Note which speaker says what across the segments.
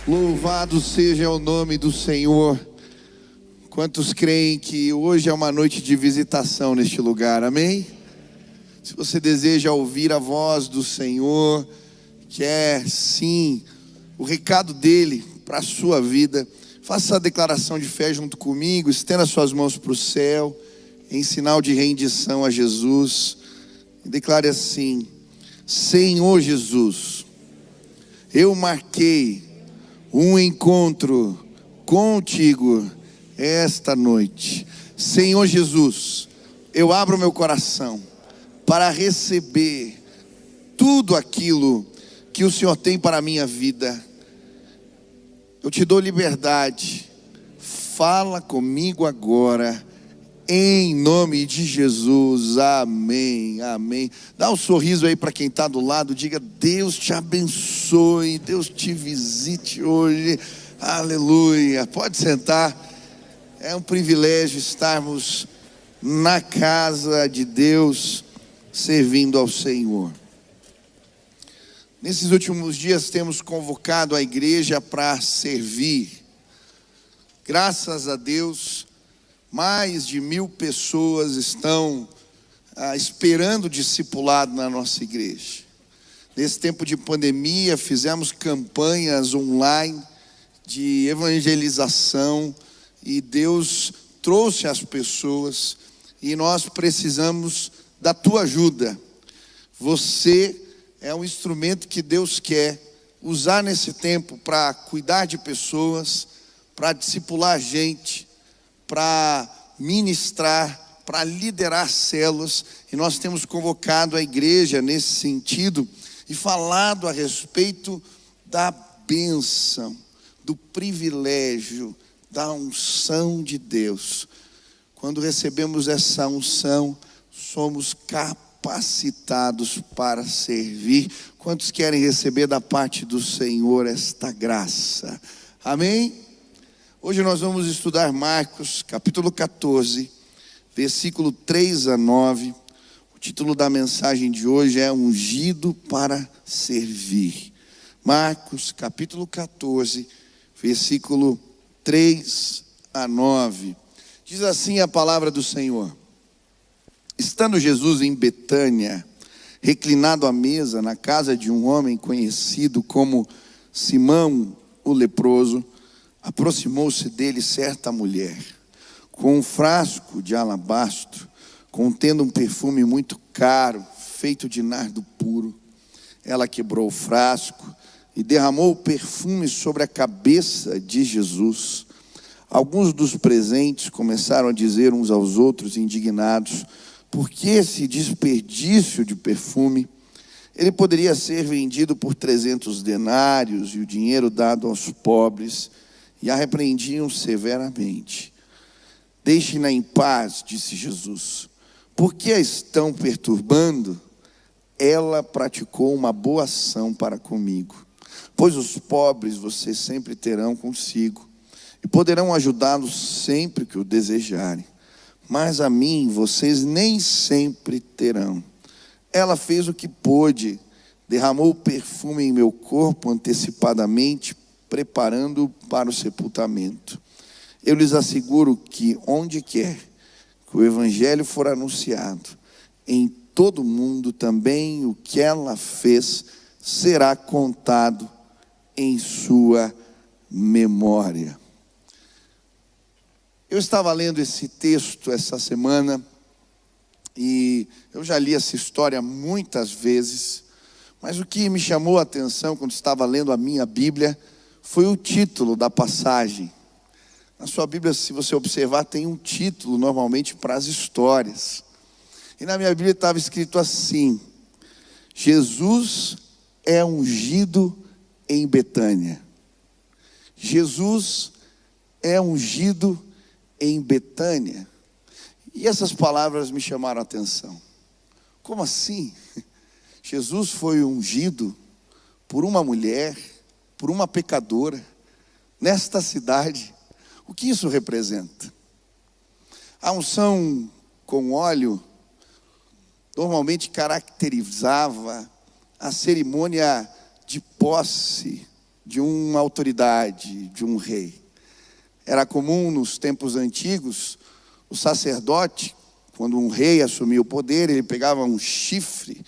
Speaker 1: Louvado seja o nome do Senhor. Quantos creem que hoje é uma noite de visitação neste lugar, amém? Se você deseja ouvir a voz do Senhor, quer sim o recado dele para a sua vida, faça a declaração de fé junto comigo, estenda suas mãos para o céu, em sinal de rendição a Jesus, e declare assim: Senhor Jesus, eu marquei um encontro contigo esta noite. Senhor Jesus, eu abro meu coração para receber tudo aquilo que o Senhor tem para a minha vida. Eu te dou liberdade, fala comigo agora, em nome de Jesus, amém, amém. Dá um sorriso aí para quem está do lado, diga: Deus te abençoe, Deus te visite hoje, aleluia. Pode sentar, é um privilégio estarmos na casa de Deus, servindo ao Senhor. Nesses últimos dias temos convocado a igreja para servir. Graças a Deus, mais de 1000 pessoas estão esperando discipulado na nossa igreja. Nesse tempo de pandemia, fizemos campanhas online de evangelização e Deus trouxe as pessoas e nós precisamos da tua ajuda. Você é um instrumento que Deus quer usar nesse tempo para cuidar de pessoas, para discipular gente, para ministrar, para liderar células, e nós temos convocado a igreja nesse sentido e falado a respeito da bênção, do privilégio, da unção de Deus. Quando recebemos essa unção, somos capacitados para servir. Quantos querem receber da parte do Senhor esta graça? Amém? Hoje nós vamos estudar Marcos, capítulo 14, versículo 3 a 9. O título da mensagem de hoje é Ungido para Servir. Marcos, capítulo 14, versículo 3 a 9. Diz assim a palavra do Senhor: Estando Jesus em Betânia, reclinado à mesa na casa de um homem conhecido como Simão o leproso, aproximou-se dele certa mulher, com um frasco de alabastro, contendo um perfume muito caro, feito de nardo puro. Ela quebrou o frasco e derramou o perfume sobre a cabeça de Jesus. Alguns dos presentes começaram a dizer uns aos outros, indignados: por que esse desperdício de perfume? Ele poderia ser vendido por 300 denários e o dinheiro dado aos pobres. E a repreendiam severamente. Deixem-na em paz, disse Jesus. Por que a estão perturbando? Ela praticou uma boa ação para comigo. Pois os pobres vocês sempre terão consigo, e poderão ajudá-los sempre que o desejarem. Mas a mim vocês nem sempre terão. Ela fez o que pôde, derramou o perfume em meu corpo antecipadamente, preparando para o sepultamento. Eu lhes asseguro que onde quer que o evangelho for anunciado, em todo o mundo também o que ela fez será contado em sua memória. Eu estava lendo esse texto essa semana e eu já li essa história muitas vezes, mas o que me chamou a atenção quando estava lendo a minha Bíblia foi o título da passagem. Na sua Bíblia, se você observar, tem um título normalmente para as histórias. E na minha Bíblia estava escrito assim: Jesus é ungido em Betânia. Jesus é ungido em Betânia. E essas palavras me chamaram a atenção. Como assim? Jesus foi ungido por uma mulher, por uma pecadora, nesta cidade. O que isso representa? A unção com óleo normalmente caracterizava a cerimônia de posse de uma autoridade, de um rei. Era comum nos tempos antigos, o sacerdote, quando um rei assumia o poder, ele pegava um chifre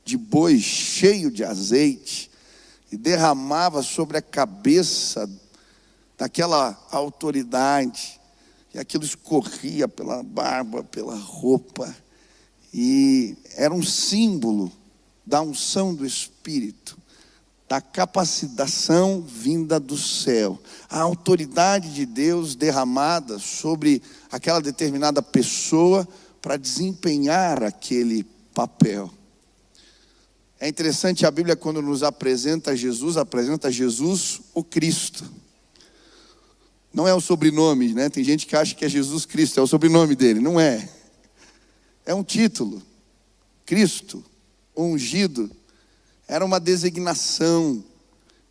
Speaker 1: de boi cheio de azeite e derramava sobre a cabeça daquela autoridade, e aquilo escorria pela barba, pela roupa, e era um símbolo da unção do Espírito, da capacitação vinda do céu, a autoridade de Deus derramada sobre aquela determinada pessoa para desempenhar aquele papel. É interessante, a Bíblia, quando nos apresenta Jesus o Cristo. Não é o sobrenome, né? Tem gente que acha que é Jesus Cristo, é o sobrenome dele. Não é. É um título. Cristo, ungido, era uma designação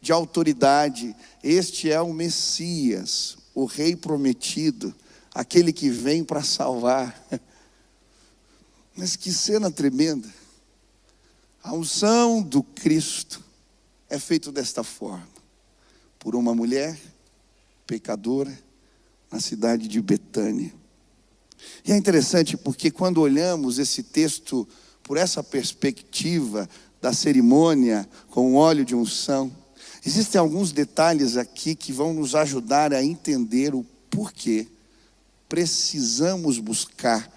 Speaker 1: de autoridade. Este é o Messias, o Rei prometido, aquele que vem para salvar. Mas que cena tremenda. A unção do Cristo é feita desta forma, por uma mulher pecadora na cidade de Betânia. E é interessante porque quando olhamos esse texto por essa perspectiva da cerimônia com o óleo de unção, existem alguns detalhes aqui que vão nos ajudar a entender o porquê precisamos buscar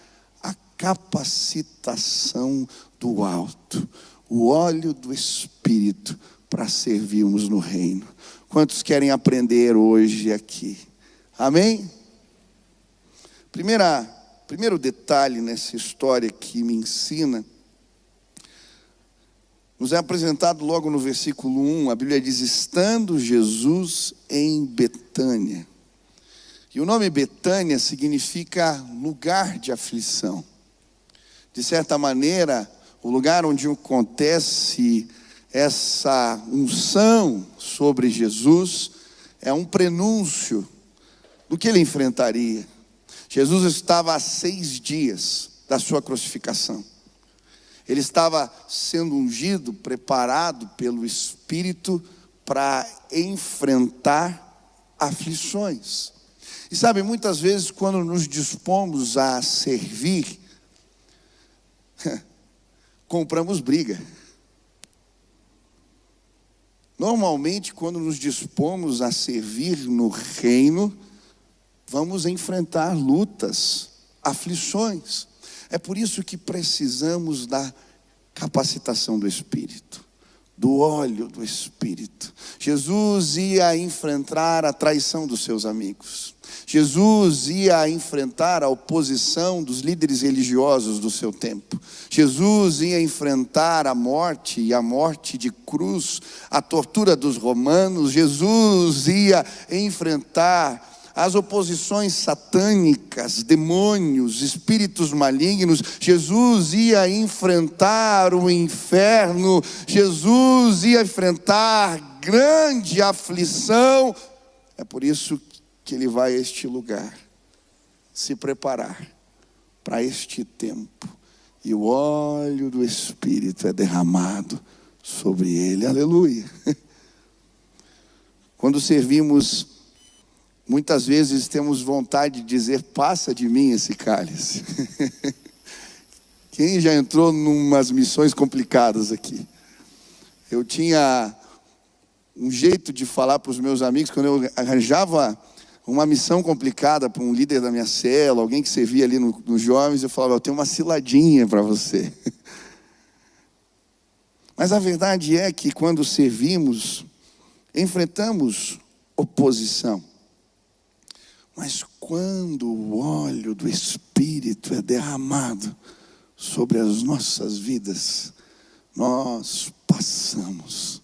Speaker 1: a capacitação do alto, o óleo do Espírito, para servirmos no reino. Quantos querem aprender hoje aqui? Amém? Primeiro detalhe nessa história que me ensina, nos é apresentado logo no versículo 1, a Bíblia diz: estando Jesus em Betânia. E o nome Betânia significa lugar de aflição. De certa maneira, o lugar onde acontece essa unção sobre Jesus é um prenúncio do que ele enfrentaria. Jesus estava há 6 dias da sua crucificação. Ele estava sendo ungido, preparado pelo Espírito para enfrentar aflições. E sabe, muitas vezes quando nos dispomos a servir, compramos briga. Normalmente, quando nos dispomos a servir no reino, vamos enfrentar lutas, aflições. É por isso que precisamos da capacitação do Espírito, do óleo do Espírito. Jesus ia enfrentar a traição dos seus amigos. Jesus ia enfrentar a oposição dos líderes religiosos do seu tempo. Jesus ia enfrentar a morte, e a morte de cruz, a tortura dos romanos. Jesus ia enfrentar as oposições satânicas, demônios, espíritos malignos. Jesus ia enfrentar o inferno. Jesus ia enfrentar grande aflição. É por isso que ele vai a este lugar, se preparar para este tempo, e o óleo do Espírito é derramado sobre ele. Aleluia. Quando servimos, muitas vezes temos vontade de dizer: passa de mim esse cálice. Quem já entrou numas missões complicadas aqui? Eu tinha um jeito de falar para os meus amigos, quando eu arranjava uma missão complicada para um líder da minha célula, alguém que servia ali nos jovens, eu falava: eu tenho uma ciladinha para você. Mas a verdade é que quando servimos, enfrentamos oposição. Mas quando o óleo do Espírito é derramado sobre as nossas vidas, nós passamos.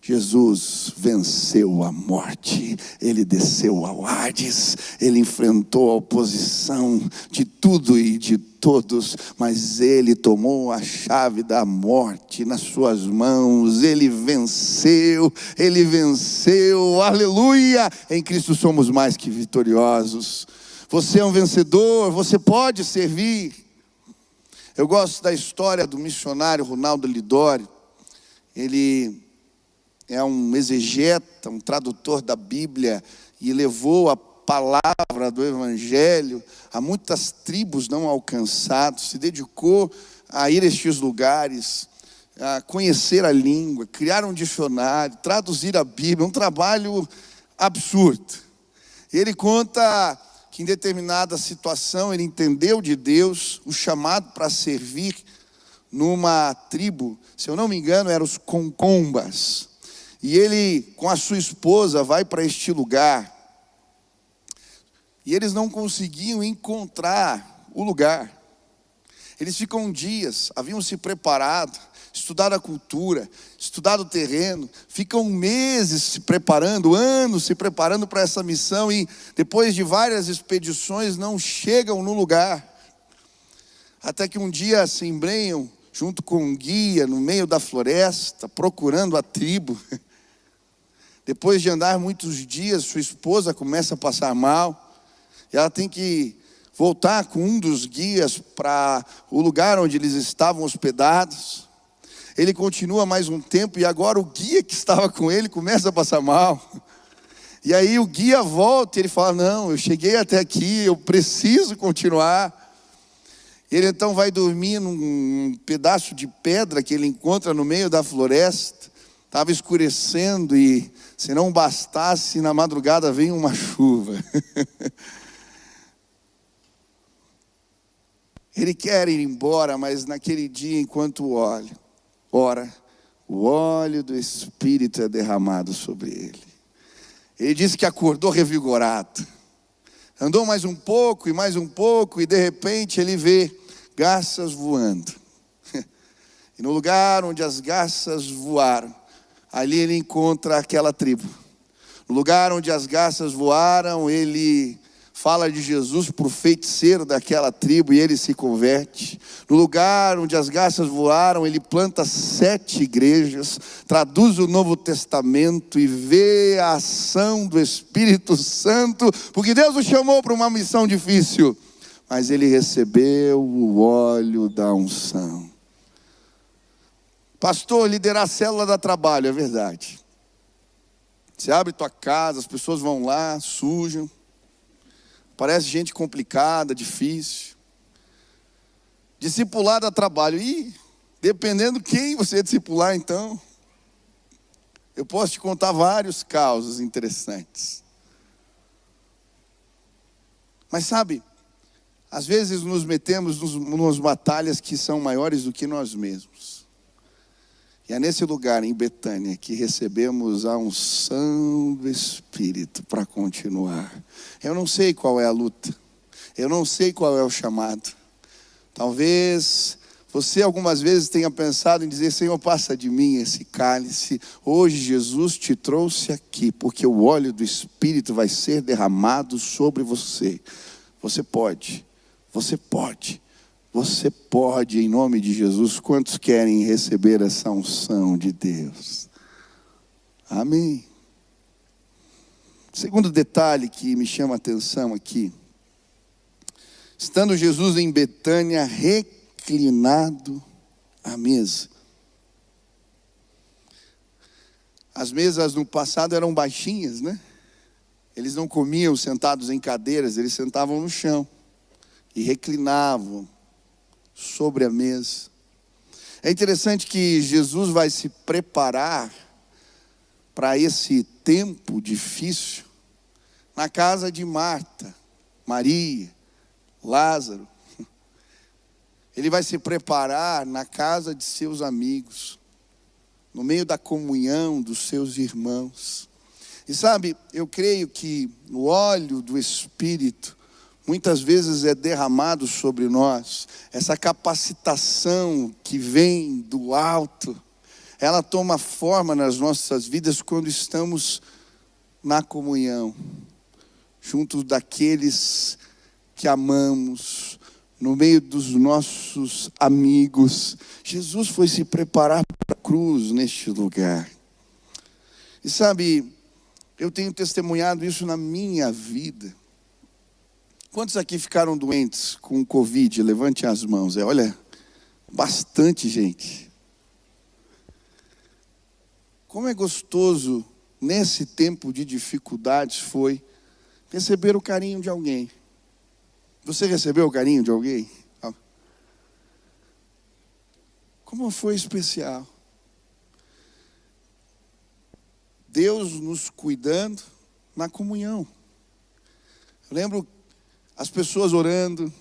Speaker 1: Jesus venceu a morte, ele desceu ao Hades, ele enfrentou a oposição de tudo e de todos, mas ele tomou a chave da morte nas suas mãos. Ele venceu, aleluia. Em Cristo somos mais que vitoriosos. Você é um vencedor, você pode servir. Eu gosto da história do missionário Ronaldo Lidório. Ele é um exegeta, um tradutor da Bíblia, e levou a palavra do Evangelho a muitas tribos não alcançadas, se dedicou a ir a estes lugares, a conhecer a língua, criar um dicionário, traduzir a Bíblia, um trabalho absurdo. Ele conta que em determinada situação ele entendeu de Deus o chamado para servir numa tribo, se eu não me engano, eram os Concombas. E ele, com a sua esposa, vai para este lugar. E eles não conseguiam encontrar o lugar. Eles ficam dias, haviam se preparado, estudado a cultura, estudado o terreno, ficam meses se preparando, anos se preparando para essa missão, e depois de várias expedições não chegam no lugar. Até que um dia se embrenham junto com um guia no meio da floresta, procurando a tribo. Depois de andar muitos dias, sua esposa começa a passar mal, e ela tem que voltar com um dos guias para o lugar onde eles estavam hospedados. Ele continua mais um tempo, e agora o guia que estava com ele começa a passar mal. E aí o guia volta e ele fala: não, eu cheguei até aqui, eu preciso continuar. Ele então vai dormir num pedaço de pedra que ele encontra no meio da floresta. Estava escurecendo e, se não bastasse, na madrugada vem uma chuva. Ele quer ir embora, mas naquele dia, enquanto ora, o óleo do Espírito é derramado sobre ele. Ele disse que acordou revigorado. Andou mais um pouco, e de repente ele vê garças voando. E no lugar onde as garças voaram, ali ele encontra aquela tribo. No lugar onde as garças voaram, ele fala de Jesus para o feiticeiro daquela tribo e ele se converte. No lugar onde as garças voaram, ele planta 7 igrejas, traduz o Novo Testamento e vê a ação do Espírito Santo, porque Deus o chamou para uma missão difícil, mas ele recebeu o óleo da unção. Pastor, liderar a célula dá trabalho, é verdade. Você abre tua casa, as pessoas vão lá, sujam. Parece gente complicada, difícil. Discipular dá trabalho. E dependendo quem você discipular, então, eu posso te contar vários causos interessantes. Mas sabe, às vezes nos metemos nas batalhas que são maiores do que nós mesmos. E é nesse lugar, em Betânia, que recebemos a unção do Espírito para continuar. Eu não sei qual é a luta. Eu não sei qual é o chamado. Talvez você algumas vezes tenha pensado em dizer: Senhor, passa de mim esse cálice. Hoje Jesus te trouxe aqui, porque o óleo do Espírito vai ser derramado sobre você. Você pode. Você pode. Você pode, em nome de Jesus. Quantos querem receber essa unção de Deus? Amém. Segundo detalhe que me chama a atenção aqui. Estando Jesus em Betânia, reclinado à mesa. As mesas no passado eram baixinhas, né? Eles não comiam sentados em cadeiras, eles sentavam no chão e reclinavam sobre a mesa. É interessante que Jesus vai se preparar para esse tempo difícil na casa de Marta, Maria, Lázaro. Ele vai se preparar na casa de seus amigos, no meio da comunhão dos seus irmãos. E sabe, eu creio que o óleo do Espírito muitas vezes é derramado sobre nós. Essa capacitação que vem do alto, ela toma forma nas nossas vidas quando estamos na comunhão, junto daqueles que amamos, no meio dos nossos amigos. Jesus foi se preparar para a cruz neste lugar. E sabe, eu tenho testemunhado isso na minha vida. Quantos aqui ficaram doentes com o Covid? Levante as mãos. Olha, bastante gente. como é gostoso nesse tempo de dificuldades foi receber o carinho de alguém. Você recebeu o carinho de alguém? Como foi especial. Deus nos cuidando na comunhão. Eu lembro as pessoas orando.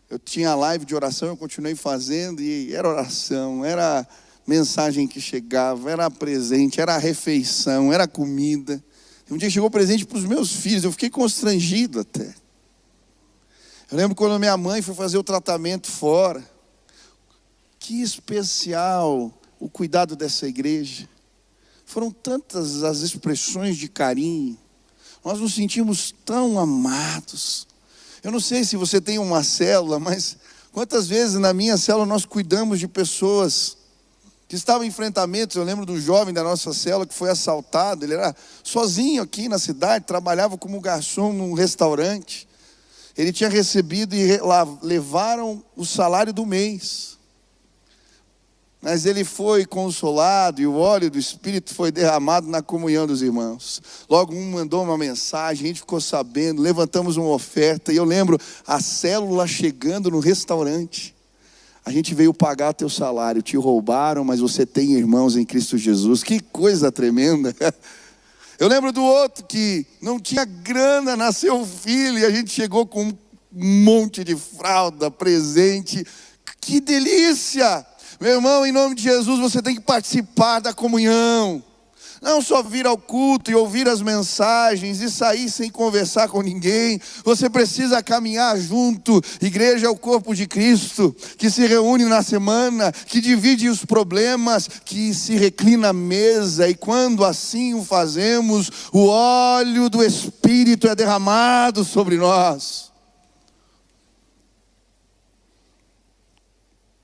Speaker 1: Eu tinha live de oração, eu continuei fazendo, e era oração, era mensagem que chegava, era presente, era refeição, era comida. Um dia chegou presente para os meus filhos, eu fiquei constrangido até. Eu lembro quando minha mãe foi fazer o tratamento fora. Que especial o cuidado dessa igreja. Foram tantas as expressões de carinho. Nós nos sentimos tão amados. Eu não sei se você tem uma célula, mas quantas vezes na minha célula nós cuidamos de pessoas que estavam em enfrentamentos. Eu lembro do jovem da nossa célula que foi assaltado. Ele era sozinho aqui na cidade, trabalhava como garçom num restaurante. Ele tinha recebido e levaram o salário do mês. Mas ele foi consolado e o óleo do Espírito foi derramado na comunhão dos irmãos. Logo um mandou uma mensagem, a gente ficou sabendo, levantamos uma oferta. E eu lembro a célula chegando no restaurante. A gente veio pagar teu salário, te roubaram, mas você tem irmãos em Cristo Jesus. Que coisa tremenda. Eu lembro do outro que não tinha grana, nasceu filho, e a gente chegou com um monte de fralda, presente. Que delícia! Meu irmão, em nome de Jesus, você tem que participar da comunhão. Não só vir ao culto e ouvir as mensagens e sair sem conversar com ninguém. Você precisa caminhar junto. Igreja é o corpo de Cristo, que se reúne na semana, que divide os problemas, que se reclina à mesa. E quando assim o fazemos, o óleo do Espírito é derramado sobre nós.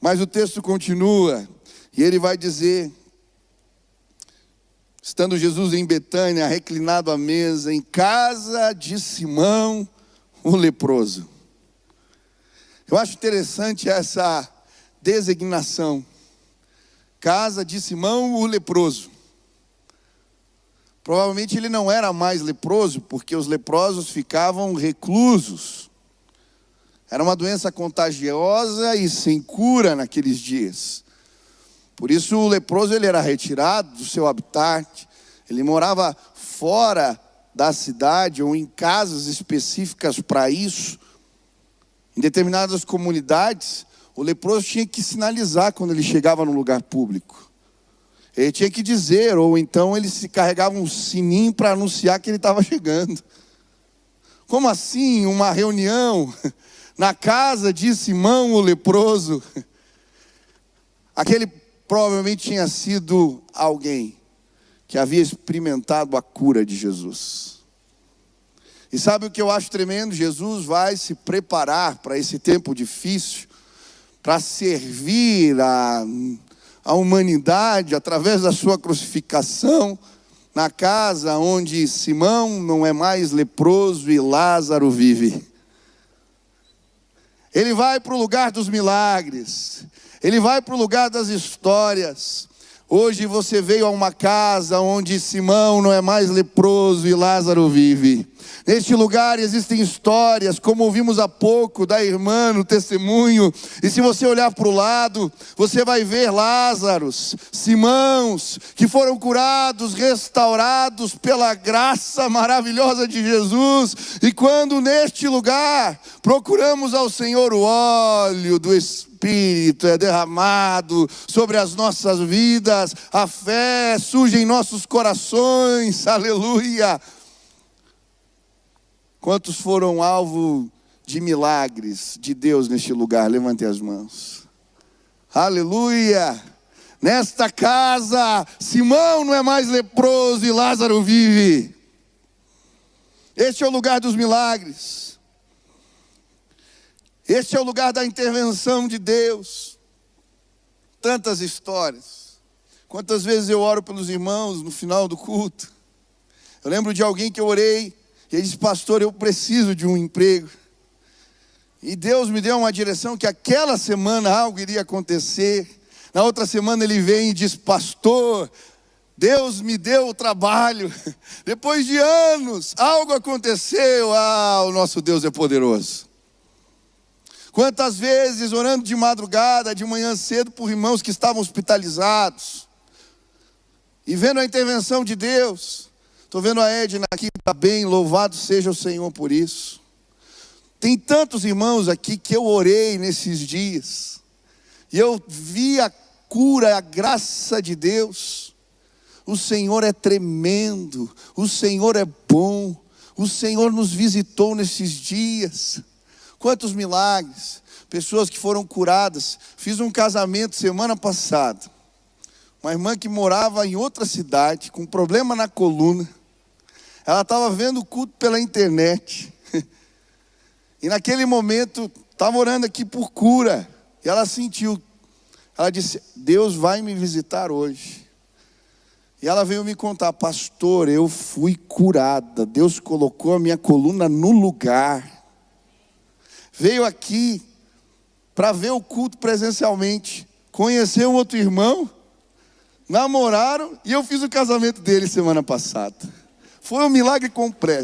Speaker 1: Mas o texto continua, e ele vai dizer, estando Jesus em Betânia, reclinado à mesa, em casa de Simão, o leproso. Eu acho interessante essa designação. Casa de Simão, o leproso. Provavelmente ele não era mais leproso, porque os leprosos ficavam reclusos. Era uma doença contagiosa e sem cura naqueles dias. Por isso o leproso ele era retirado do seu habitat. Ele morava fora da cidade ou em casas específicas para isso. Em determinadas comunidades, o leproso tinha que sinalizar quando ele chegava no lugar público. Ele tinha que dizer, ou então ele se carregava um sininho para anunciar que ele estava chegando. Como assim? Uma reunião na casa de Simão o leproso? Aquele provavelmente tinha sido alguém que havia experimentado a cura de Jesus. E sabe o que eu acho tremendo? Jesus vai se preparar para esse tempo difícil, para servir a humanidade através da sua crucificação, na casa onde Simão não é mais leproso e Lázaro vive. Ele vai para o lugar dos milagres. Ele vai para o lugar das histórias. Hoje você veio a uma casa onde Simão não é mais leproso e Lázaro vive. Neste lugar existem histórias, como ouvimos há pouco da irmã no testemunho. E se você olhar para o lado, você vai ver Lázaros, Simãos, que foram curados, restaurados pela graça maravilhosa de Jesus. E quando neste lugar procuramos ao Senhor, o óleo do Espírito é derramado sobre as nossas vidas. A fé surge em nossos corações. Aleluia! Quantos foram alvo de milagres de Deus neste lugar? Levante as mãos. Aleluia! Nesta casa, Simão não é mais leproso e Lázaro vive. Este é o lugar dos milagres. Este é o lugar da intervenção de Deus. Tantas histórias. Quantas vezes eu oro pelos irmãos no final do culto. Eu lembro de alguém que eu orei. E ele disse, pastor, eu preciso de um emprego. E Deus me deu uma direção que aquela semana algo iria acontecer. Na outra semana ele vem e diz, pastor, Deus me deu o trabalho. Depois de anos, algo aconteceu. O nosso Deus é poderoso. Quantas vezes orando de madrugada, de manhã cedo, por irmãos que estavam hospitalizados, e vendo a intervenção de Deus. Estou vendo a Edna aqui, está bem, louvado seja o Senhor por isso. Tem tantos irmãos aqui que eu orei nesses dias, e eu vi a cura, a graça de Deus. O Senhor é tremendo, o Senhor é bom, o Senhor nos visitou nesses dias. Quantos milagres, pessoas que foram curadas. Fiz um casamento semana passada, uma irmã que morava em outra cidade, com problema na coluna. Ela estava vendo o culto pela internet, e naquele momento, estava orando aqui por cura, e ela sentiu, ela disse: Deus vai me visitar hoje. E ela veio me contar: pastor, eu fui curada, Deus colocou a minha coluna no lugar. Veio aqui para ver o culto presencialmente, conheceu um outro irmão, namoraram, e eu fiz o casamento dele semana passada. Foi um milagre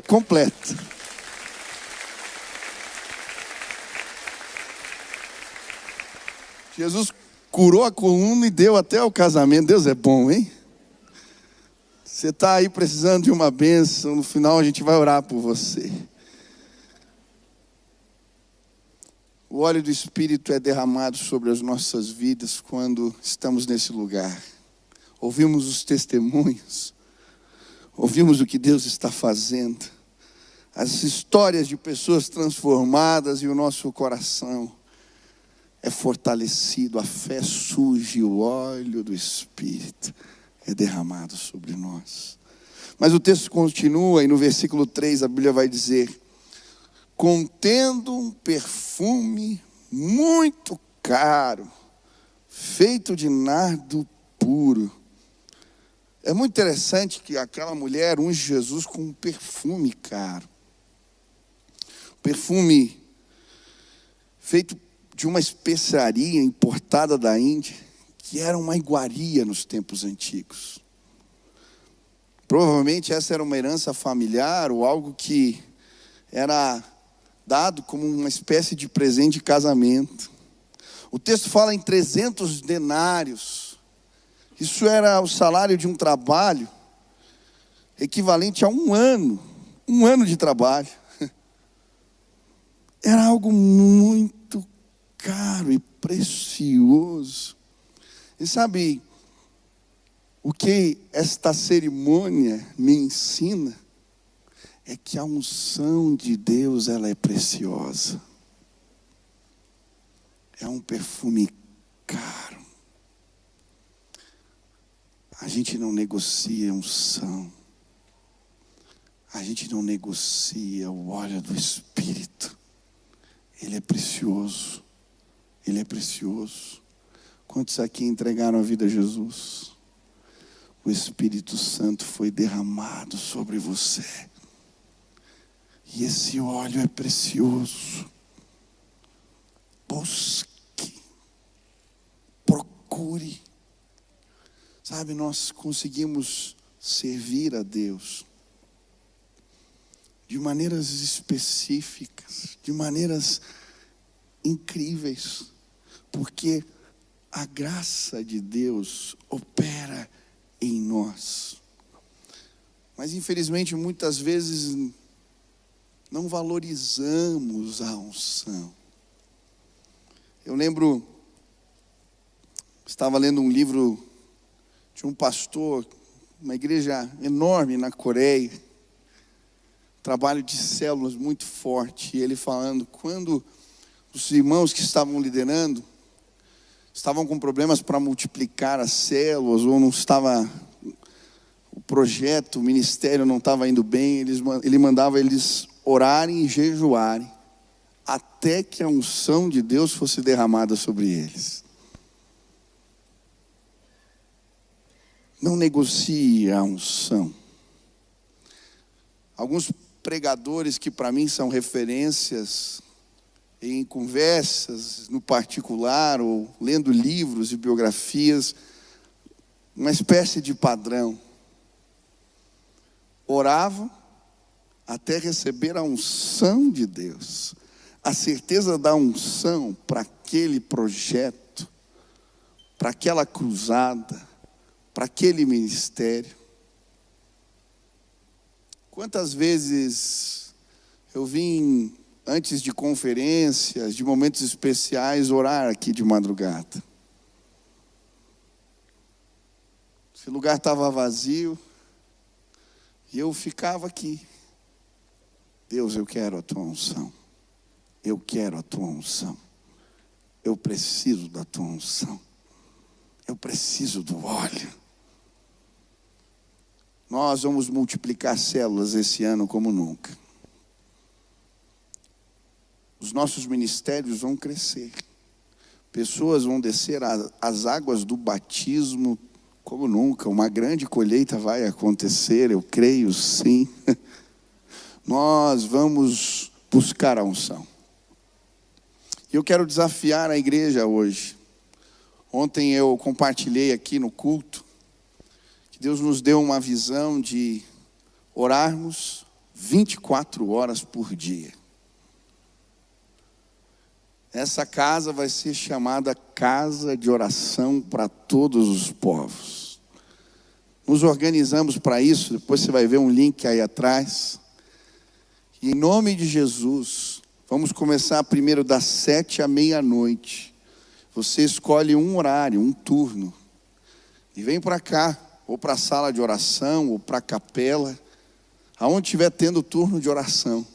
Speaker 1: completo. Jesus curou a coluna e deu até o casamento. Deus é bom, hein? Você está aí precisando de uma bênção, no final a gente vai orar por você. O óleo do Espírito é derramado sobre as nossas vidas quando estamos nesse lugar. Ouvimos os testemunhos, ouvimos o que Deus está fazendo, as histórias de pessoas transformadas, e o nosso coração é fortalecido, a fé surge, o óleo do Espírito é derramado sobre nós. Mas o texto continua, e no versículo 3 a Bíblia vai dizer: contendo um perfume muito caro, feito de nardo puro. É muito interessante que aquela mulher unge Jesus com um perfume caro. Perfume feito de uma especiaria importada da Índia, que era uma iguaria nos tempos antigos. Provavelmente essa era uma herança familiar, ou algo que era dado como uma espécie de presente de casamento. O texto fala em 300 denários. Isso era o salário de um trabalho equivalente a um ano de trabalho. Era algo muito caro e precioso. E sabe o que esta cerimônia me ensina? É que a unção de Deus, ela é preciosa. É um perfume caro. A gente não negocia unção. A gente não negocia o óleo do Espírito. Ele é precioso. Ele é precioso. Quantos aqui entregaram a vida a Jesus? O Espírito Santo foi derramado sobre você. E esse óleo é precioso. Busque, procure. Sabe, nós conseguimos servir a Deus de maneiras específicas, de maneiras incríveis, porque a graça de Deus opera em nós. Mas infelizmente muitas vezes não valorizamos a unção. Eu lembro, estava lendo um livro de um pastor, uma igreja enorme na Coreia, trabalho de células muito forte, e ele falando, quando os irmãos que estavam liderando estavam com problemas para multiplicar as células, ou não estava, o projeto, o ministério não estava indo bem, ele mandava eles orarem e jejuarem, até que a unção de Deus fosse derramada sobre eles. Não negocie a unção. Alguns pregadores que para mim são referências em conversas no particular, ou lendo livros e biografias, uma espécie de padrão. Oravam até receber a unção de Deus, a certeza da unção para aquele projeto, para aquela cruzada, para aquele ministério. Quantas vezes eu vim, antes de conferências, de momentos especiais, orar aqui de madrugada. Esse lugar estava vazio e eu ficava aqui. Deus, eu quero a tua unção. Eu quero a tua unção. Eu preciso da tua unção. Eu preciso do óleo. Nós vamos multiplicar células esse ano como nunca. Os nossos ministérios vão crescer. Pessoas vão descer as águas do batismo como nunca. Uma grande colheita vai acontecer, eu creio sim. Nós vamos buscar a unção. E eu quero desafiar a igreja hoje. Ontem eu compartilhei aqui no culto que Deus nos deu uma visão de orarmos 24 horas por dia. Essa casa vai ser chamada Casa de Oração para Todos os Povos. Nos organizamos para isso, depois você vai ver um link aí atrás. E em nome de Jesus, vamos começar primeiro das 7 à meia-noite. Você escolhe um horário, um turno. E vem para cá, ou para a sala de oração, ou para a capela, aonde estiver tendo turno de oração.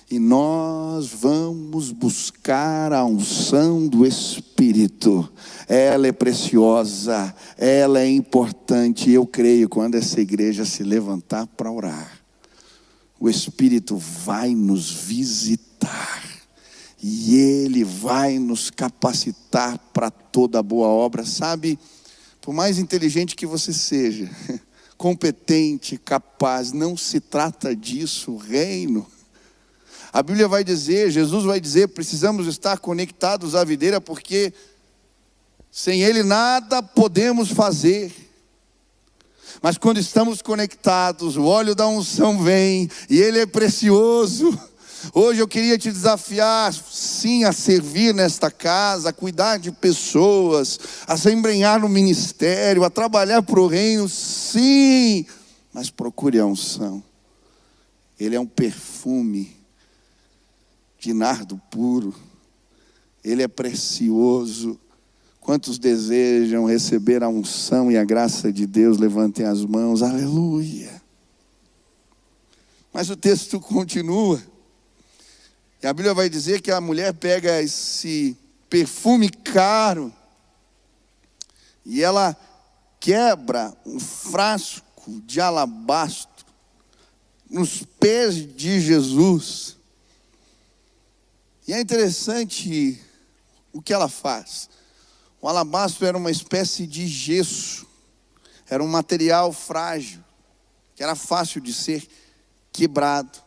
Speaker 1: E nós vamos buscar a unção do Espírito. Ela é preciosa, ela é importante. Eu creio, quando essa igreja se levantar para orar, o Espírito vai nos visitar. E Ele vai nos capacitar para toda boa obra. Sabe, por mais inteligente que você seja, competente, capaz, não se trata disso, o reino. A Bíblia vai dizer, Jesus vai dizer, precisamos estar conectados à videira, porque sem Ele nada podemos fazer. Mas quando estamos conectados, o óleo da unção vem, e Ele é precioso. Hoje eu queria te desafiar, sim, a servir nesta casa, a cuidar de pessoas, a se embrenhar no ministério, a trabalhar para o reino, sim. Mas procure a unção. Ele é um perfume de nardo puro. Ele é precioso. Quantos desejam receber a unção e a graça de Deus? Levantem as mãos, aleluia. Mas o texto continua. E a Bíblia vai dizer que a mulher pega esse perfume caro e ela quebra um frasco de alabastro nos pés de Jesus. E é interessante o que ela faz. O alabastro era uma espécie de gesso, era um material frágil, que era fácil de ser quebrado.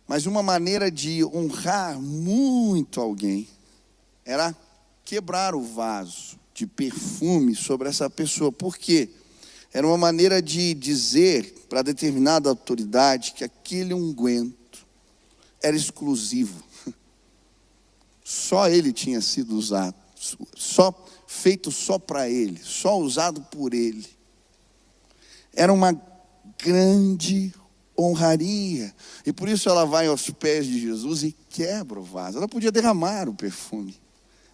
Speaker 1: Mas uma maneira de honrar muito alguém era quebrar o vaso de perfume sobre essa pessoa. Por quê? Era uma maneira de dizer para determinada autoridade que aquele unguento era exclusivo. Só ele tinha sido usado, feito só para ele, só usado por ele. Era uma grande honraria. E por isso ela vai aos pés de Jesus e quebra o vaso. Ela podia derramar o perfume.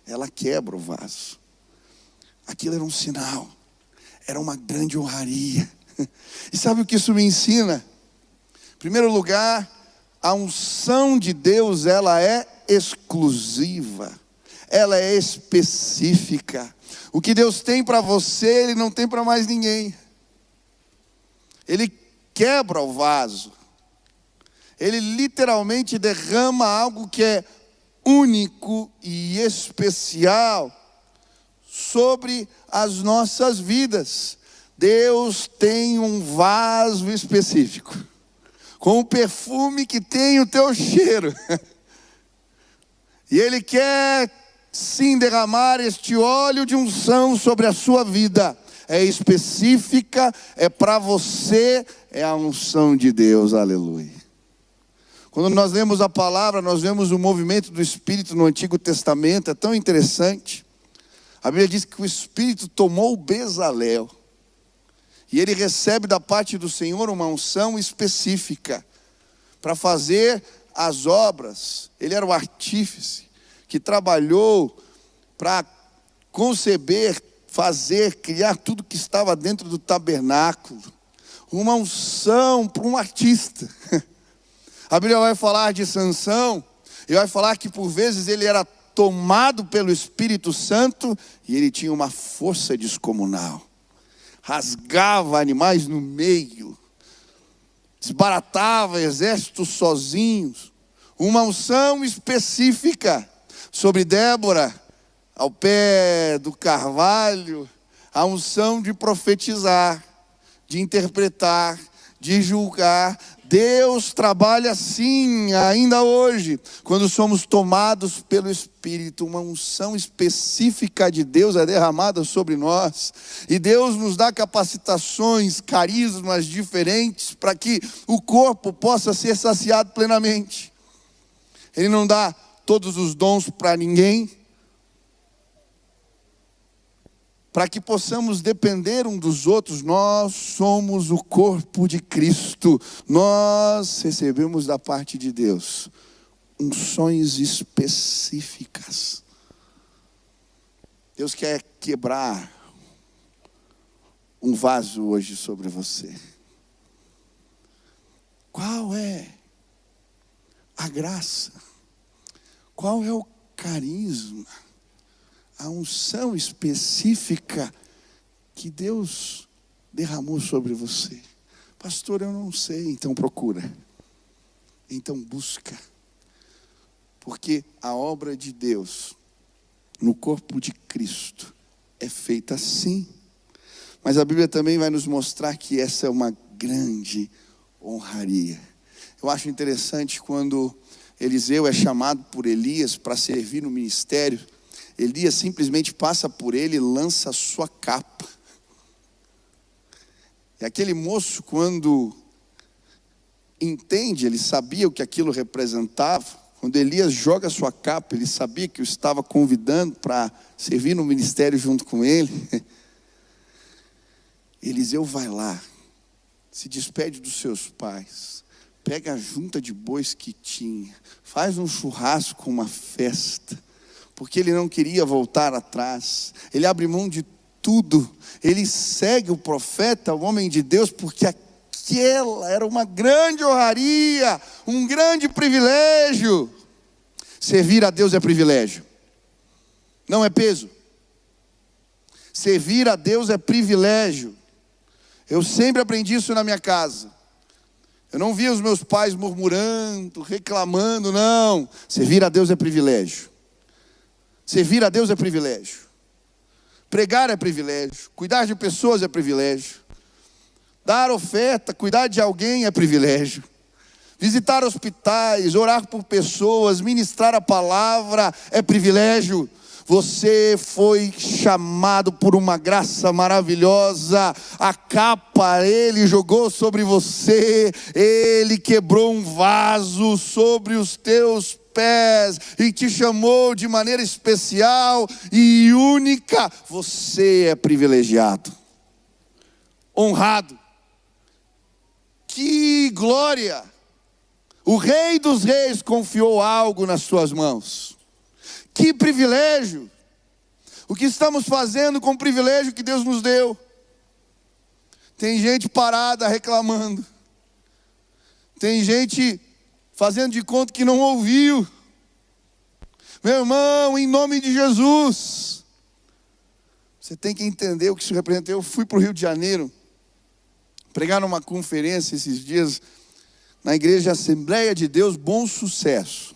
Speaker 1: Ela quebra o vaso. Aquilo era um sinal. Era uma grande honraria. E sabe o que isso me ensina? Em primeiro lugar, a unção de Deus, ela é exclusiva. Ela é específica. O que Deus tem para você, Ele não tem para mais ninguém. Ele quebra o vaso. Ele literalmente derrama algo que é único e especial sobre as nossas vidas. Deus tem um vaso específico, com um perfume que tem o teu cheiro. E Ele quer sim derramar este óleo de unção sobre a sua vida. É específica, é para você, é a unção de Deus, aleluia. Quando nós lemos a palavra, nós vemos o movimento do Espírito no Antigo Testamento, é tão interessante. A Bíblia diz que o Espírito tomou Bezalel, e ele recebe da parte do Senhor uma unção específica, para fazer as obras. Ele era o artífice, que trabalhou para conceber, fazer, criar tudo que estava dentro do tabernáculo. Uma unção para um artista. A Bíblia vai falar de Sansão, e vai falar que por vezes ele era tomado pelo Espírito Santo, e ele tinha uma força descomunal. Rasgava animais no meio, desbaratava exércitos sozinhos. Uma unção específica sobre Débora, ao pé do carvalho, a unção de profetizar, de interpretar, de julgar. Deus trabalha assim ainda hoje, quando somos tomados pelo Espírito. Uma unção específica de Deus é derramada sobre nós, e Deus nos dá capacitações, carismas diferentes, para que o corpo possa ser saciado plenamente. Ele não dá todos os dons para ninguém, para que possamos depender um dos outros. Nós somos o corpo de Cristo. Nós recebemos da parte de Deus unções específicas. Deus quer quebrar um vaso hoje sobre você. Qual é a graça? Qual é o carisma? A unção específica que Deus derramou sobre você. Pastor, eu não sei. Então procura. Então busca. Porque a obra de Deus no corpo de Cristo é feita assim. Mas a Bíblia também vai nos mostrar que essa é uma grande honraria. Eu acho interessante quando Eliseu é chamado por Elias para servir no ministério. Elias simplesmente passa por ele e lança a sua capa. E aquele moço, quando entende, ele sabia o que aquilo representava. Quando Elias joga a sua capa, ele sabia que o estava convidando para servir no ministério junto com ele. Eliseu vai lá, se despede dos seus pais, pega a junta de bois que tinha, faz um churrasco, uma festa, porque ele não queria voltar atrás. Ele abre mão de tudo. Ele segue o profeta, o homem de Deus, porque aquela era uma grande honraria, um grande privilégio. Servir a Deus é privilégio, não é peso. Servir a Deus é privilégio. Eu sempre aprendi isso na minha casa. Eu não via os meus pais murmurando, reclamando, não. Servir a Deus é privilégio. Servir a Deus é privilégio. Pregar é privilégio. Cuidar de pessoas é privilégio. Dar oferta, cuidar de alguém é privilégio. Visitar hospitais, orar por pessoas, ministrar a palavra é privilégio. Você foi chamado por uma graça maravilhosa. A capa Ele jogou sobre você. Ele quebrou um vaso sobre os teus pés e te chamou de maneira especial e única. Você é privilegiado, honrado. Que glória! O Rei dos Reis confiou algo nas suas mãos. Que privilégio! O que estamos fazendo com o privilégio que Deus nos deu? Tem gente parada reclamando. Tem gente fazendo de conta que não ouviu. Meu irmão, em nome de Jesus, você tem que entender o que isso representa. Eu fui para o Rio de Janeiro pregar numa conferência esses dias, na igreja Assembleia de Deus Bom Sucesso.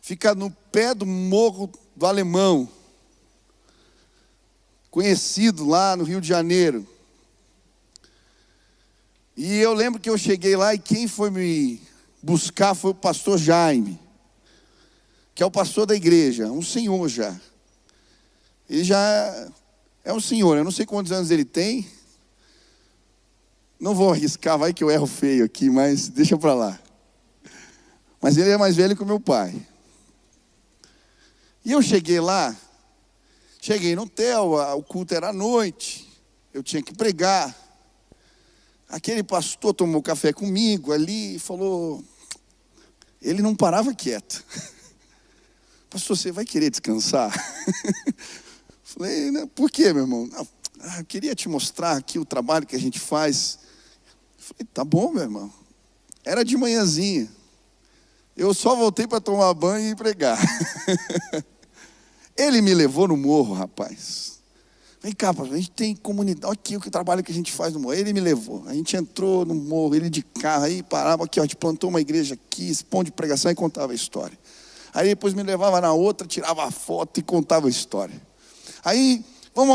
Speaker 1: Fica no pé do Morro do Alemão, conhecido lá no Rio de Janeiro. E eu lembro que eu cheguei lá e quem foi me buscar foi o pastor Jaime. que é o pastor da igreja, um senhor já. Ele já é um senhor, eu não sei quantos anos ele tem. Não vou arriscar, vai que eu erro feio aqui, mas deixa para lá. Mas ele é mais velho que o meu pai. E eu cheguei lá, cheguei no hotel, o culto era à noite, eu tinha que pregar. Aquele pastor tomou café comigo ali e falou, ele não parava quieto. Pastor, você vai querer descansar? Falei, né, por quê, meu irmão? Não, eu queria te mostrar aqui o trabalho que a gente faz. Falei, tá bom, meu irmão. Era de manhãzinha. Eu só voltei para tomar banho e pregar. Ele me levou no morro, rapaz. Vem cá, pastor, a gente tem comunidade. Olha aqui o trabalho que a gente faz no morro. Ele me levou. A gente entrou no morro, ele de carro, aí parava aqui, ó, a gente plantou uma igreja aqui, esse ponto de pregação e contava a história. Aí depois me levava na outra, tirava a foto e contava a história. Aí, vamos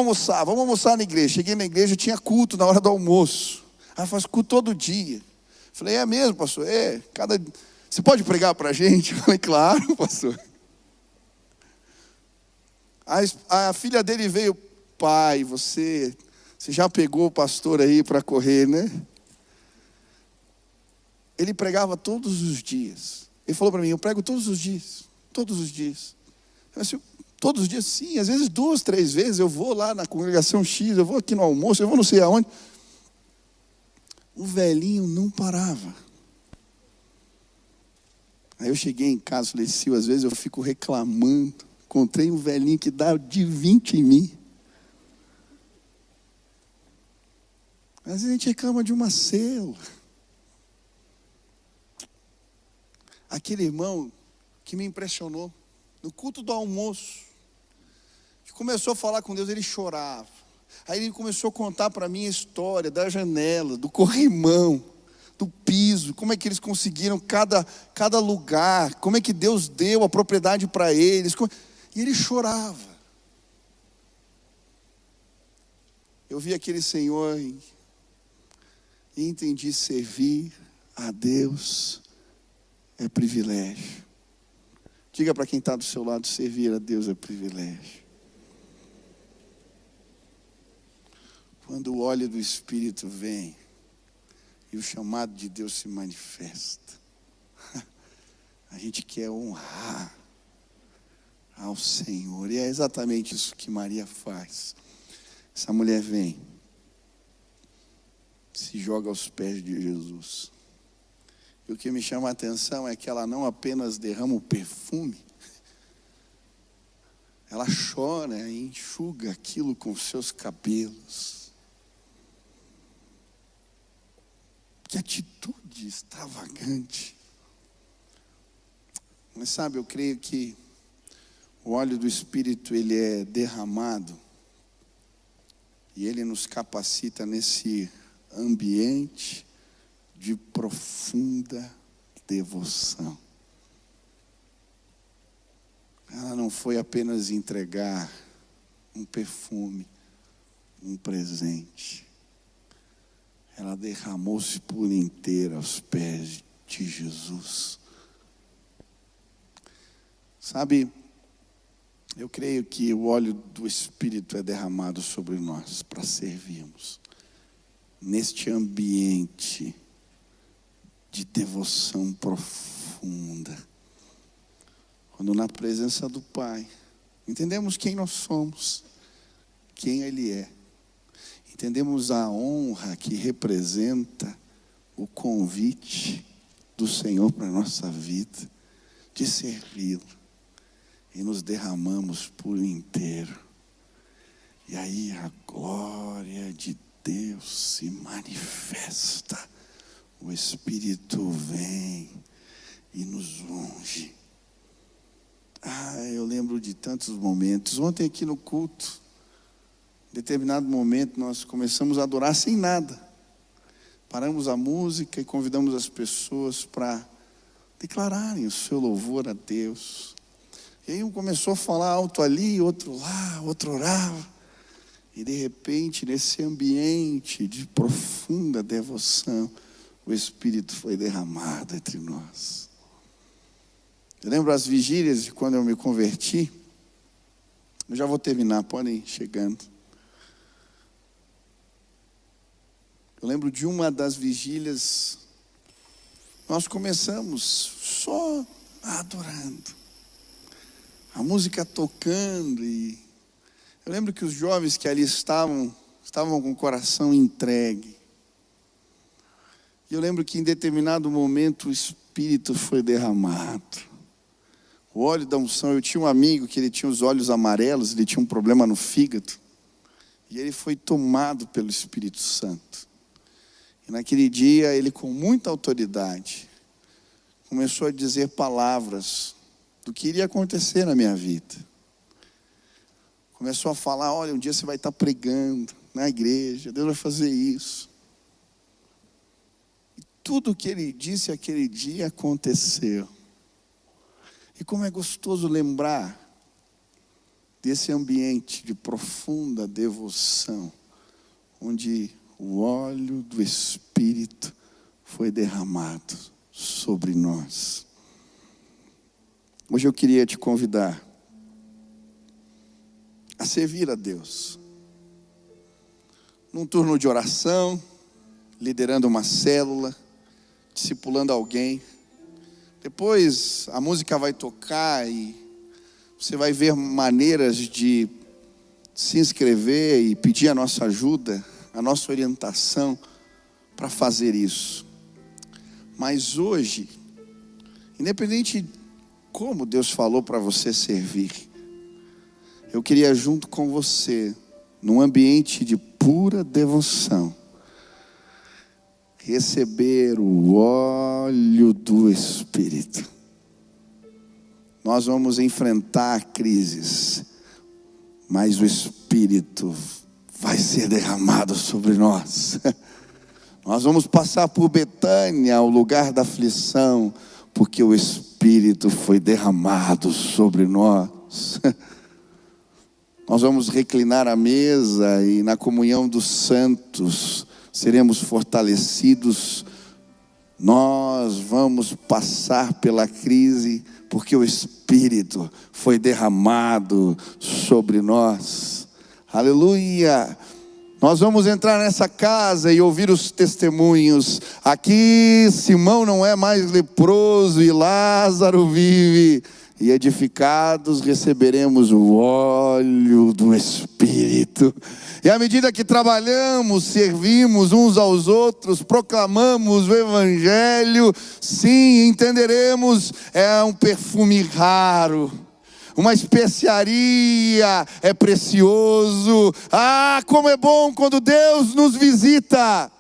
Speaker 1: almoçar na igreja. Cheguei na igreja, tinha culto na hora do almoço. Aí faz culto todo dia. Falei, é mesmo, pastor? Você pode pregar para a gente? Falei, claro, pastor. A filha dele veio, pai, você já pegou o pastor aí para correr, né? Ele pregava todos os dias. Ele falou para mim, eu prego todos os dias. Todos os dias. Eu disse, todos os dias, sim. Às vezes 2, 3 vezes eu vou lá na congregação X, eu vou aqui no almoço, eu vou não sei aonde. O velhinho não parava. Aí eu cheguei em casa e falei, Sil, às vezes eu fico reclamando. Encontrei um velhinho que dá de 20 em mim. Às vezes a gente reclama de uma célula. Aquele irmão que me impressionou, no culto do almoço, que começou a falar com Deus, ele chorava. Aí ele começou a contar para mim a história da janela, do corrimão, do piso, como é que eles conseguiram cada lugar, como é que Deus deu a propriedade para eles. E ele chorava. Eu vi aquele senhor e entendi, servir a Deus é privilégio. Diga para quem está do seu lado, servir a Deus é privilégio. Quando o óleo do Espírito vem e o chamado de Deus se manifesta, a gente quer honrar ao Senhor. E é exatamente isso que Maria faz. Essa mulher vem, se joga aos pés de Jesus. E o que me chama a atenção é que ela não apenas derrama o perfume, ela chora e enxuga aquilo com seus cabelos. Que atitude extravagante. Mas sabe, eu creio que o óleo do Espírito, ele é derramado e ele nos capacita nesse ambiente de profunda devoção. Ela não foi apenas entregar um perfume, um presente. Ela derramou-se por inteira aos pés de Jesus. Sabe, eu creio que o óleo do Espírito é derramado sobre nós para servirmos neste ambiente de devoção profunda. Quando na presença do Pai, entendemos quem nós somos, quem Ele é. Entendemos a honra que representa o convite do Senhor para a nossa vida, de servi-lo. E nos derramamos por inteiro. E aí a glória de Deus se manifesta. O Espírito vem e nos unge. Eu lembro de tantos momentos. Ontem aqui no culto, em determinado momento, nós começamos a adorar sem nada. Paramos a música e convidamos as pessoas para declararem o seu louvor a Deus. E aí um começou a falar alto ali, outro lá, outro orava. E de repente, nesse ambiente de profunda devoção, o Espírito foi derramado entre nós. Eu lembro as vigílias de quando eu me converti. Eu já vou terminar, podem ir chegando. Eu lembro de uma das vigílias, nós começamos só adorando, a música tocando, e eu lembro que os jovens que ali estavam com o coração entregue. E eu lembro que em determinado momento o Espírito foi derramado. O óleo da unção, eu tinha um amigo que ele tinha os olhos amarelos, ele tinha um problema no fígado. E ele foi tomado pelo Espírito Santo. E naquele dia, ele com muita autoridade, começou a dizer palavras do que iria acontecer na minha vida. Começou a falar, olha, um dia você vai estar pregando na igreja, Deus vai fazer isso. E tudo o que ele disse aquele dia aconteceu. E como é gostoso lembrar desse ambiente de profunda devoção, onde o óleo do Espírito foi derramado sobre nós. Hoje eu queria te convidar a servir a Deus, num turno de oração, liderando uma célula, discipulando alguém. Depois a música vai tocar e você vai ver maneiras de se inscrever e pedir a nossa ajuda, a nossa orientação para fazer isso. Mas hoje, independente de como Deus falou para você servir, eu queria junto com você, num ambiente de pura devoção, receber o óleo do Espírito. Nós vamos enfrentar crises, mas o Espírito vai ser derramado sobre nós. Nós vamos passar por Betânia, o lugar da aflição, porque o Espírito foi derramado sobre nós. Nós vamos reclinar a mesa e na comunhão dos santos seremos fortalecidos. Nós vamos passar pela crise porque o Espírito foi derramado sobre nós. Aleluia! Nós vamos entrar nessa casa e ouvir os testemunhos. Aqui Simão não é mais leproso e Lázaro vive. E edificados receberemos o óleo do Espírito. E à medida que trabalhamos, servimos uns aos outros, proclamamos o Evangelho, sim, entenderemos, é um perfume raro, uma especiaria, é precioso. Ah, como é bom quando Deus nos visita.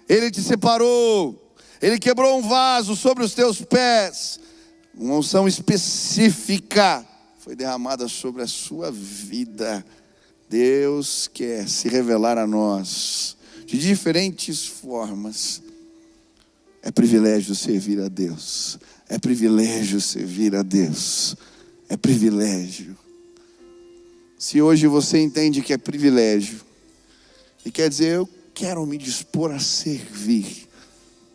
Speaker 1: Ele te separou, Ele quebrou um vaso sobre os teus pés. Uma unção específica foi derramada sobre a sua vida. Deus quer se revelar a nós de diferentes formas. É privilégio servir a Deus. É privilégio servir a Deus. É privilégio. Se hoje você entende que é privilégio e quer dizer, eu quero me dispor a servir,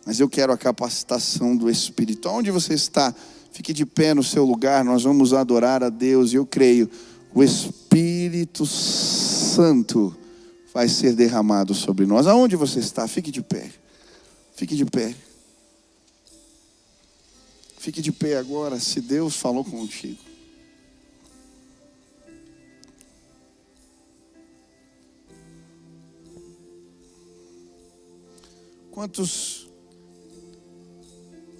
Speaker 1: mas eu quero a capacitação do Espírito. Onde você está? Fique de pé no seu lugar, nós vamos adorar a Deus. E eu creio, o Espírito Santo vai ser derramado sobre nós. Aonde você está? Fique de pé. Fique de pé. Fique de pé agora, se Deus falou contigo. Quantos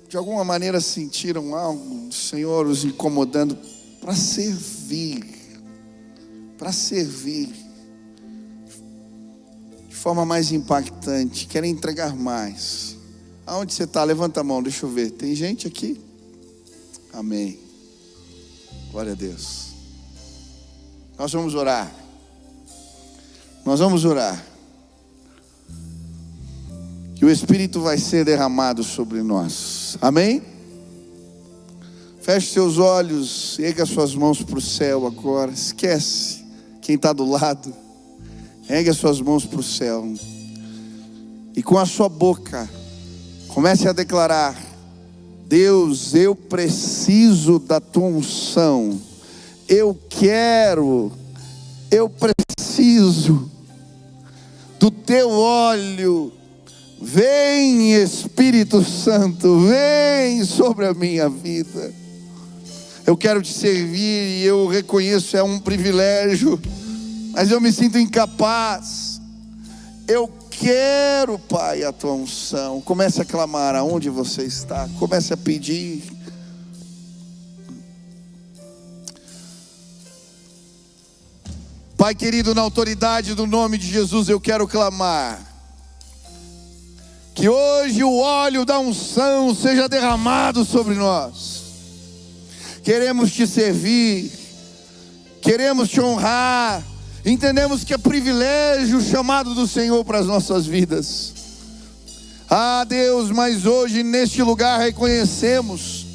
Speaker 1: de alguma maneira sentiram algo do Senhor os incomodando para servir, de forma mais impactante, querem entregar mais? Aonde você está? Levanta a mão, deixa eu ver. Tem gente aqui? Amém. Glória a Deus. Nós vamos orar. Nós vamos orar. Que o Espírito vai ser derramado sobre nós. Amém? Feche seus olhos, erga suas mãos para o céu agora. Esquece quem está do lado. Erga suas mãos para o céu. E com a sua boca, comece a declarar: Deus, eu preciso da tua unção. Eu preciso do teu óleo. Vem, Espírito Santo, vem sobre a minha vida. Eu quero te servir e eu reconheço, é um privilégio, mas eu me sinto incapaz. Eu quero, Pai, a tua unção. Comece a clamar aonde você está. Comece a pedir. Pai querido, na autoridade do nome de Jesus, eu quero clamar que hoje o óleo da unção seja derramado sobre nós. Queremos te servir, queremos te honrar. Entendemos que é privilégio o chamado do Senhor para as nossas vidas. Ah, Deus, mas hoje neste lugar reconhecemos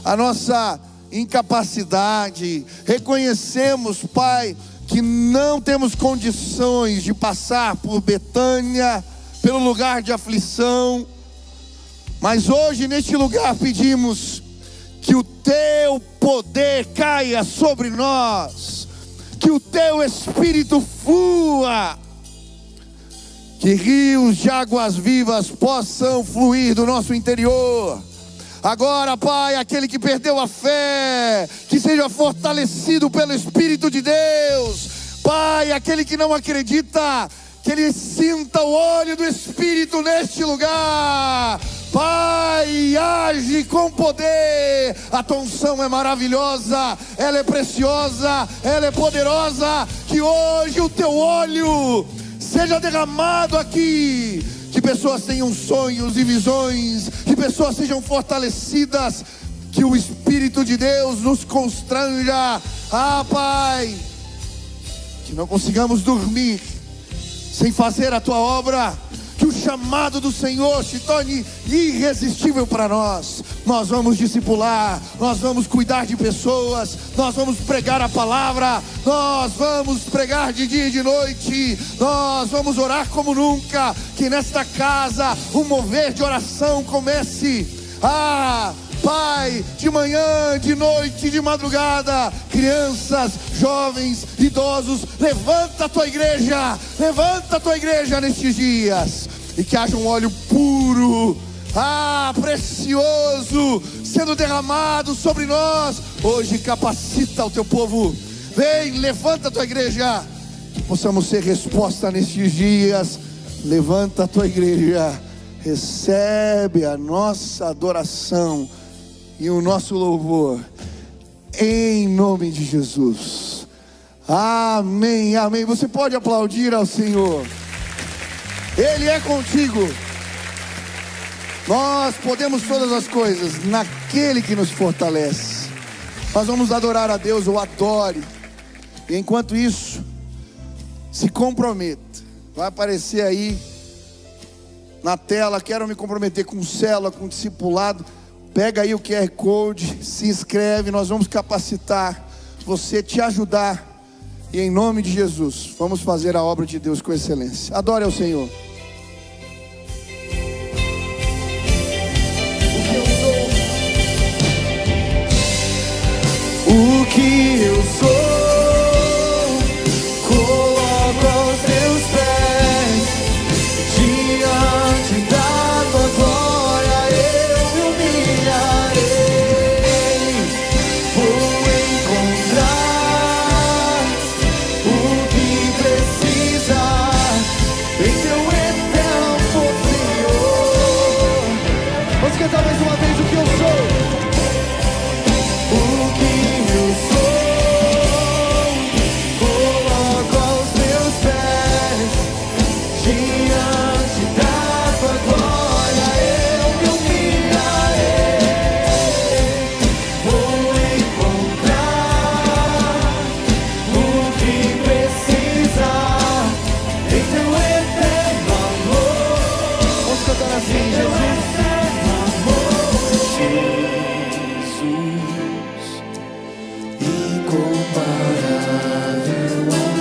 Speaker 1: a nossa incapacidade. Reconhecemos, Pai, que não temos condições de passar por Betânia, pelo lugar de aflição. Mas hoje neste lugar pedimos que o teu poder caia sobre nós, que o teu Espírito flua, que rios de águas vivas possam fluir do nosso interior. Agora, Pai, aquele que perdeu a fé, que seja fortalecido pelo Espírito de Deus. Pai, aquele que não acredita, que ele sinta o óleo do Espírito neste lugar. Pai, age com poder. A tua unção é maravilhosa, ela é preciosa, ela é poderosa. Que hoje o teu óleo seja derramado aqui. Que pessoas tenham sonhos e visões, que pessoas sejam fortalecidas, que o Espírito de Deus nos constranja. Ah, Pai, que não consigamos dormir sem fazer a tua obra. Que o chamado do Senhor se torne irresistível para nós. Nós vamos discipular, nós vamos cuidar de pessoas, nós vamos pregar a palavra, nós vamos pregar de dia e de noite, nós vamos orar como nunca. Que nesta casa um mover de oração comece. Ah, Pai, de manhã, de noite, de madrugada, crianças, jovens, idosos, levanta a tua igreja nestes dias, e que haja um óleo puro, precioso, sendo derramado sobre nós. Hoje capacita o teu povo, vem, levanta a tua igreja, que possamos ser resposta nestes dias. Levanta a tua igreja, recebe a nossa adoração e o nosso louvor, em nome de Jesus. Amém, amém. Você pode aplaudir ao Senhor. Ele é contigo. Nós podemos todas as coisas naquele que nos fortalece. Nós vamos adorar a Deus, ou adore. E enquanto isso, se comprometa. Vai aparecer aí na tela, quero me comprometer com célula, com discipulado. Pega aí o QR Code, se inscreve, nós vamos capacitar você, te ajudar. E em nome de Jesus, vamos fazer a obra de Deus com excelência. Adore ao Senhor. O que eu sou, coloco aos teus pés, diante da tua glória eu me humilharei. Vou encontrar o que precisa em teu eterno Senhor. Vamos cantar mais uma vez o que eu sou. O que eu sou, coloco aos teus pés, diante da tua glória eu me humilharei. Vou encontrar o que precisa em teu eterno amor. Vamos cantar assim, Jesus. Incomparável amor,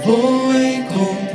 Speaker 2: vou encontrar.